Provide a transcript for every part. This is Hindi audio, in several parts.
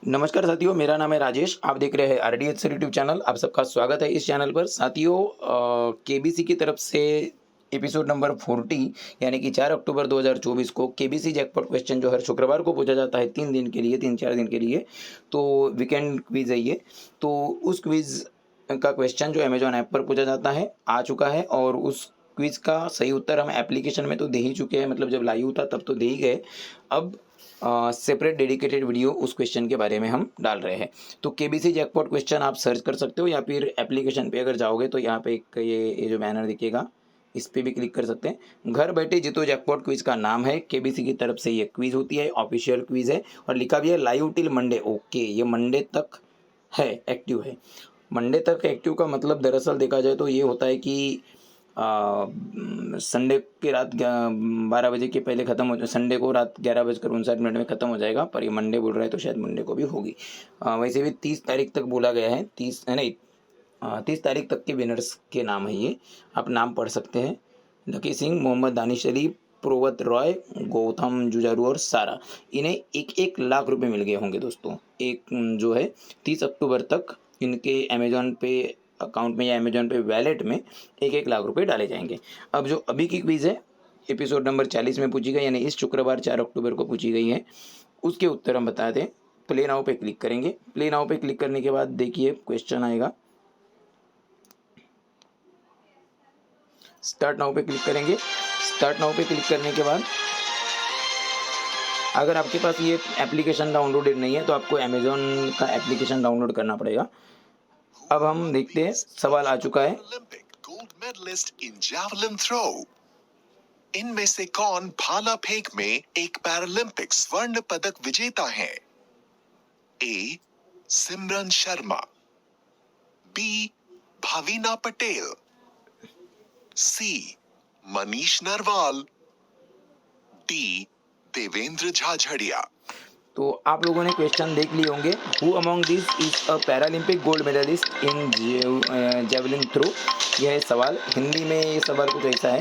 नमस्कार साथियों, मेरा नाम है राजेश। आप देख रहे हैं आरडीएच यूट्यूब चैनल। आप सबका स्वागत है इस चैनल पर। साथियों, केबीसी की तरफ से एपिसोड नंबर 40 यानी कि 4 अक्टूबर 2024 को केबीसी जैकपॉट क्वेश्चन जो हर शुक्रवार को पूछा जाता है 3 दिन के लिए, 3-4 दिन के लिए। तो वीकेंड क्विज है ये। तो उस क्विज का क्वेश्चन जो अमेजॉन ऐप पर पूछा जाता है आ चुका है, और उस क्विज का सही उत्तर हम एप्लीकेशन में तो दे ही चुके हैं, मतलब जब लाइव था तब तो दे ही गए। अब सेपरेट डेडिकेटेड वीडियो उस क्वेश्चन के बारे में हम डाल रहे हैं। तो केबीसी जैकपॉट क्वेश्चन आप सर्च कर सकते हो, या फिर एप्लीकेशन पे अगर जाओगे तो यहाँ पे एक ये जो बैनर दिखेगा इस पे भी क्लिक कर सकते हैं। घर बैठे जीतो जैकपॉट क्विज का नाम है। केबीसी की तरफ से ये क्विज होती है, ऑफिशियल क्विज है, और लिखा भी है लाइव टिल मंडे। ओके, ये मंडे तक है, एक्टिव है। मंडे तक एक्टिव का मतलब दरअसल देखा जाए तो ये होता है कि संडे की रात 12 बजे के पहले ख़त्म हो, संडे को रात 11:59 में ख़त्म हो जाएगा, पर ये मंडे बोल रहा है तो शायद मंडे को भी होगी। वैसे भी 30 तारीख तक बोला गया है, 30 नहीं 30 तारीख तक के विनर्स के नाम है ये। आप नाम पढ़ सकते हैं: लकी सिंह, मोहम्मद दानिश अली, प्रोवत रॉय, गौतम जुजारू और सारा। इन्हें 1-1 लाख रुपए मिल गए होंगे दोस्तों। एक जो है 30 अक्टूबर तक इनके अमेजॉन पे अकाउंट में या अमेजॉन पे वैलेट में 1-1 लाख रुपए डाले जाएंगे। अब जो अभी की क्विज है एपिसोड नंबर 40 में पूछी गई, यानी इस शुक्रवार 4 अक्टूबर को पूछी गई है, उसके उत्तर हम बता दें। प्ले नाउ पे क्लिक करेंगे। प्ले नाउ पे क्लिक करने के बाद देखिए क्वेश्चन आएगा। स्टार्ट नाउ पे क्लिक करेंगे। स्टार्ट नाउ पे क्लिक करने के बाद अगर आपके पास ये एप्लीकेशन डाउनलोडेड नहीं है तो आपको अमेजॉन का एप्लीकेशन डाउनलोड करना पड़ेगा। अब हम देखते हैं, सवाल आ चुका है। गोल्ड मेडलिस्ट इन जैवलिन थ्रो। इनमें से कौन भाला फेंक में एक पैरालंपिक स्वर्ण पदक विजेता है? A. Simran Sharma, B. Bhavina Patel, C. Manish Narwal, D. Devendra Jhajharia. तो आप लोगों ने क्वेश्चन देख लिए होंगे। Who among this is a Paralympic gold medalist in javelin throw. यह है सवाल। हिंदी में ये सवाल कुछ ऐसा है: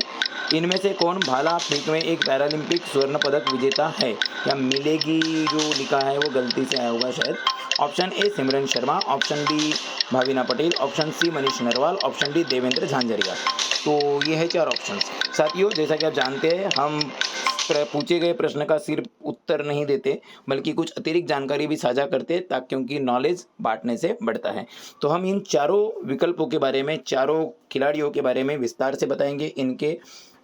इनमें से कौन भाला फेंक में एक पैरालंपिक स्वर्ण पदक विजेता है? या मिलेगी जो लिखा है वो गलती से आया होगा शायद। Option A Simran Sharma, option B Bhavina Patel, option C Manish Narwal, option D Devendra Jhajharia. तो ये है 4 ऑप्शन। साथियों, जैसा कि आप जानते हैं, हम पूछे गए प्रश्न का सिर्फ उत्तर नहीं देते बल्कि कुछ अतिरिक्त जानकारी भी साझा करते, ताकि क्योंकि नॉलेज बांटने से बढ़ता है। तो हम इन चारों विकल्पों के बारे में, चारों खिलाड़ियों के बारे में विस्तार से बताएंगे। इनके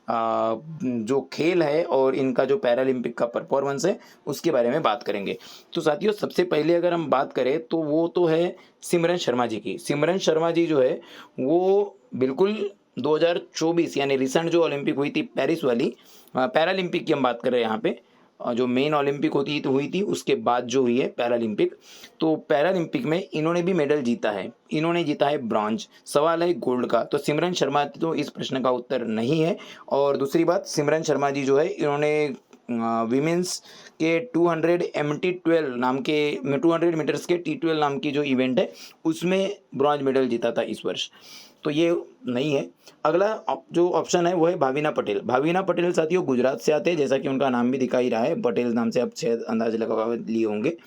जो खेल है और इनका जो पैरालंपिक का परफॉर्मेंस है उसके बारे में बात करेंगे। तो साथियों, सबसे पहले अगर हम बात करें तो वो तो है सिमरन शर्मा जी की। सिमरन शर्मा जी जो है वो बिल्कुल 2024 यानी रिसेंट जो ओलंपिक हुई थी पेरिस वाली, पैरालंपिक की हम बात कर रहे हैं यहाँ पे। जो मेन ओलंपिक हुई थी उसके बाद जो हुई है पैरालंपिक, तो पैरालंपिक में इन्होंने भी मेडल जीता है। इन्होंने जीता है ब्रॉन्ज। सवाल है गोल्ड का, तो सिमरन शर्मा तो इस प्रश्न का उत्तर नहीं है। और दूसरी बात, सिमरन शर्मा जी जो है इन्होंने विमेंस के 200 MT12 नाम के 200 मीटर्स के T12 नाम की जो इवेंट है उसमें ब्रॉन्ज मेडल जीता था इस वर्ष। तो ये नहीं है। अगला जो ऑप्शन है वो है भाविना पटेल। भाविना पटेल साथियों गुजरात से आते हैं, जैसा कि उनका नाम भी दिखा ही रहा है, पटेल नाम से आप शायद अंदाज लगा लिए होंगे।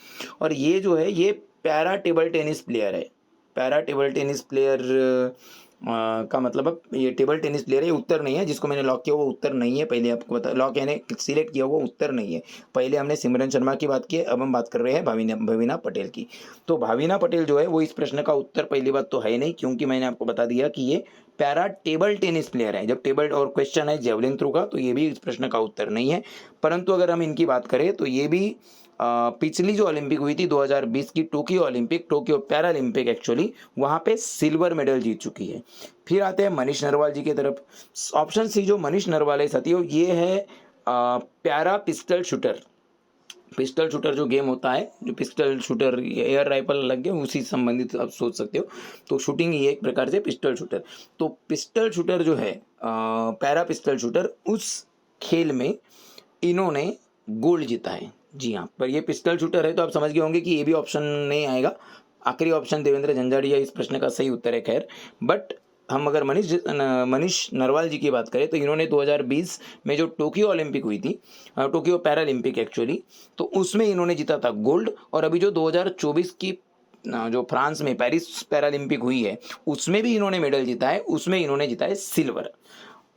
और ये जो है ये पैरा टेबल टेनिस प्लेयर है। पैरा टेबल टेनिस प्लेयर का मतलब अब ये टेबल टेनिस प्लेयर है, ये उत्तर नहीं है। जिसको मैंने लॉक किया वो उत्तर नहीं है, पहले आपको बता, लॉक यानी सिलेक्ट किया वो उत्तर नहीं है। पहले हमने सिमरन शर्मा की बात की है, अब हम बात कर रहे हैं भाविना पटेल की। तो भाविना पटेल जो है वो इस प्रश्न का उत्तर पहली बात तो है नहीं, क्योंकि मैंने आपको बता दिया कि ये पैरा टेबल टेनिस प्लेयर है। जब टेबल और क्वेश्चन है जेवलिन थ्रो का, तो ये भी इस प्रश्न का उत्तर नहीं है। परंतु अगर हम इनकी बात करें तो ये भी पिछली जो ओलंपिक हुई थी 2020 की टोक्यो पैरालंपिक एक्चुअली, वहाँ पे सिल्वर मेडल जीत चुकी है। फिर आते हैं मनीष नरवाल जी की तरफ। ऑप्शन सी जो मनीष नरवाल है साथियों, ये है प्यारा पिस्टल शूटर। पिस्टल शूटर जो गेम होता है, जो पिस्टल शूटर एयर राइफल लग गए उसी संबंधित आप सोच सकते हो। तो शूटिंग ही एक प्रकार से पिस्टल शूटर। तो पिस्टल शूटर जो है पैरा पिस्टल शूटर, उस खेल में इन्होंने गोल्ड जीता है। जी हाँ, पर ये पिस्टल शूटर है तो आप समझ गए होंगे कि ये भी ऑप्शन नहीं आएगा। आखिरी ऑप्शन देवेंद्र झंझाड़िया इस प्रश्न का सही उत्तर है। खैर, बट हम अगर मनीष नरवाल जी की बात करें तो इन्होंने 2020 में जो टोक्यो ओलंपिक हुई थी, टोक्यो पैरालंपिक एक्चुअली, तो उसमें इन्होंने जीता था गोल्ड। और अभी जो 2024 की जो फ्रांस में पेरिस पैरालंपिक हुई है उसमें भी इन्होंने मेडल जीता है, उसमें इन्होंने जीता है सिल्वर।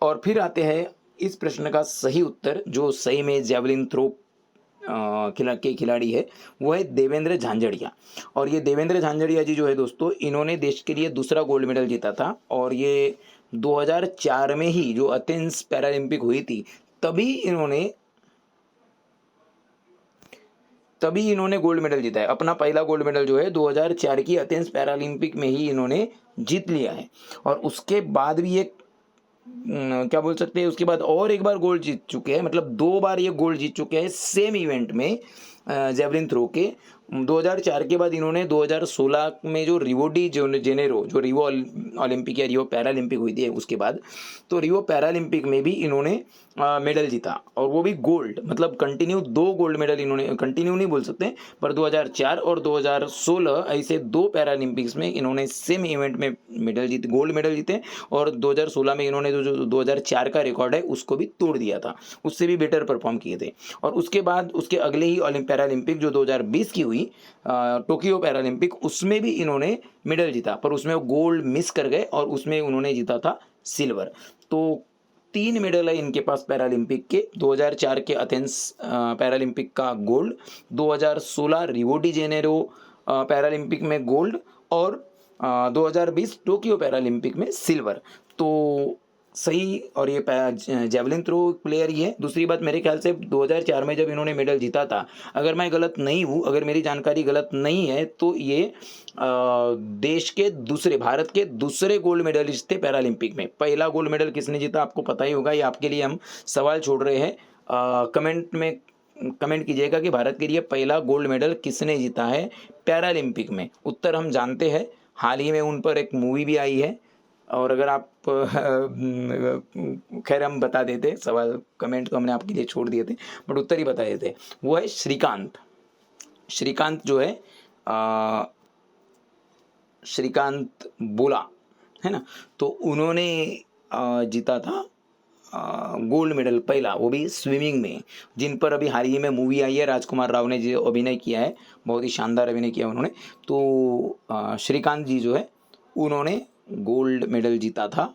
और फिर आते हैं इस प्रश्न का सही उत्तर, जो सही में जेवलिन थ्रो के खिलाड़ी है, वो है देवेंद्र झांझड़िया। और ये देवेंद्र झांझड़िया जी जो है दोस्तों, इन्होंने देश के लिए दूसरा गोल्ड मेडल जीता था। और ये 2004 में ही जो एथेंस पैरालंपिक हुई थी तभी इन्होंने गोल्ड मेडल जीता है। अपना पहला गोल्ड मेडल जो है 2004 की एथेंस पैरालंपिक में ही इन्होंने जीत लिया है। और उसके बाद भी एक क्या बोल सकते हैं, उसके बाद और एक बार गोल्ड जीत चुके हैं, मतलब 2 बार ये गोल्ड जीत चुके हैं सेम इवेंट में, जेवलिन थ्रो के। 2004 के बाद इन्होंने 2016 में जो रियो डी जेनेरो, जो रियो ओलंपिक या रियो पैरालंपिक हुई थी उसके बाद, तो रियो पैरालंपिक में भी इन्होंने मेडल जीता, और वो भी गोल्ड। मतलब कंटिन्यू 2 गोल्ड मेडल इन्होंने, कंटिन्यू नहीं बोल सकते, पर 2004 और 2016 ऐसे 2 पैरालंपिक्स में इन्होंने सेम इवेंट में गोल्ड मेडल जीते। और 2016 में इन्होंने जो 2004 का रिकॉर्ड है उसको भी तोड़ दिया था, उससे भी बेटर परफॉर्म किए थे। और उसके बाद उसके अगले ही पैरालंपिक जो 2020 की हुई, टोक्यो पैरालंपिक, उसमें भी इन्होंने मेडल जीता, पर उसमें वो गोल्ड मिस कर गए और उसमें उन्होंने जीता था सिल्वर। तो 3 मेडल है इनके पास पैरालंपिक के, 2004 के एथेंस पैरालंपिक का gold, 2016 Rio de Janeiro Paralympic में गोल्ड, और 2020 टोक्यो पैरालंपिक में सिल्वर। तो सही, और ये जेवलिन थ्रो प्लेयर ही है। दूसरी बात, मेरे ख्याल से 2004 में जब इन्होंने मेडल जीता था, अगर मैं गलत नहीं हूँ, अगर मेरी जानकारी गलत नहीं है, तो ये देश के भारत के दूसरे गोल्ड मेडलिस्ट थे पैरालंपिक में। पहला गोल्ड मेडल किसने जीता आपको पता ही होगा, ये आपके लिए हम सवाल छोड़ रहे हैं। कमेंट कीजिएगा कि भारत के लिए पहला गोल्ड मेडल किसने जीता है पैरालंपिक में। उत्तर हम जानते हैं, हाल ही में उन पर एक मूवी भी आई है। और अगर आप खैर हम बता देते, सवाल कमेंट तो हमने आपके लिए छोड़ दिए थे, बट उत्तर ही बता देते। वो है श्रीकांत जो है, श्रीकांत बोला है ना, तो उन्होंने जीता था गोल्ड मेडल पहला, वो भी स्विमिंग में, जिन पर अभी हाल ही में मूवी आई है, राजकुमार राव ने जो अभिनय किया है, बहुत ही शानदार अभिनय किया उन्होंने। तो श्रीकांत जी जो है उन्होंने गोल्ड मेडल जीता था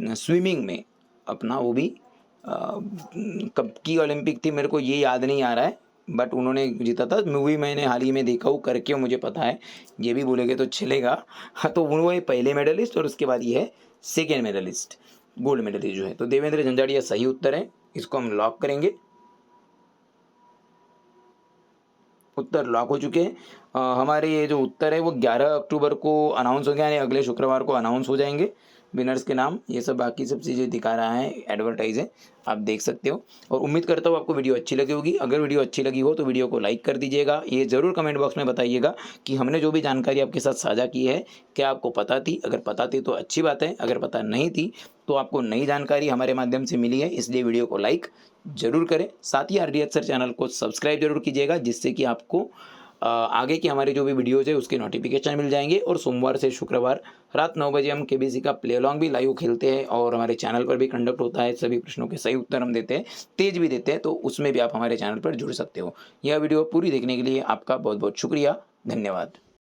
स्विमिंग में अपना, वो भी कब की ओलंपिक थी मेरे को ये याद नहीं आ रहा है, बट उन्होंने जीता था। मूवी मैंने हाल ही में देखा हूँ करके, मुझे पता है, ये भी बोलेंगे तो चलेगा। हाँ, तो वो है पहले मेडलिस्ट, और उसके बाद ये है सेकेंड मेडलिस्ट, गोल्ड मेडलिस्ट जो है। तो देवेंद्र झंझाड़िया सही उत्तर है, इसको हम लॉक करेंगे। उत्तर लॉक हो चुके हैं। हमारे ये जो उत्तर है वो 11 अक्टूबर को अनाउंस हो गया, यानी अगले शुक्रवार को अनाउंस हो जाएंगे विनर्स के नाम। ये सब बाकी सब चीज़ें दिखा रहा है, एडवर्टाइज है, आप देख सकते हो। और उम्मीद करता हूँ आपको वीडियो अच्छी लगी होगी। अगर वीडियो अच्छी लगी हो तो वीडियो को लाइक कर दीजिएगा। ये ज़रूर कमेंट बॉक्स में बताइएगा कि हमने जो भी जानकारी आपके साथ साझा की है क्या आपको पता थी। अगर पता थी तो अच्छी बात है, अगर पता नहीं थी तो आपको नई जानकारी हमारे माध्यम से मिली है, इसलिए वीडियो को लाइक जरूर करें। साथ ही RDH सर चैनल को सब्सक्राइब जरूर कीजिएगा, जिससे कि आपको आगे की हमारी जो भी वीडियोज़ है उसके नोटिफिकेशन मिल जाएंगे। और सोमवार से शुक्रवार रात 9 बजे हम KBC का प्ले अलॉन्ग भी लाइव खेलते हैं, और हमारे चैनल पर भी कंडक्ट होता है। सभी प्रश्नों के सही उत्तर हम देते हैं, तेज भी देते हैं, तो उसमें भी आप हमारे चैनल पर जुड़ सकते हो। यह वीडियो पूरी देखने के लिए आपका बहुत बहुत शुक्रिया, धन्यवाद।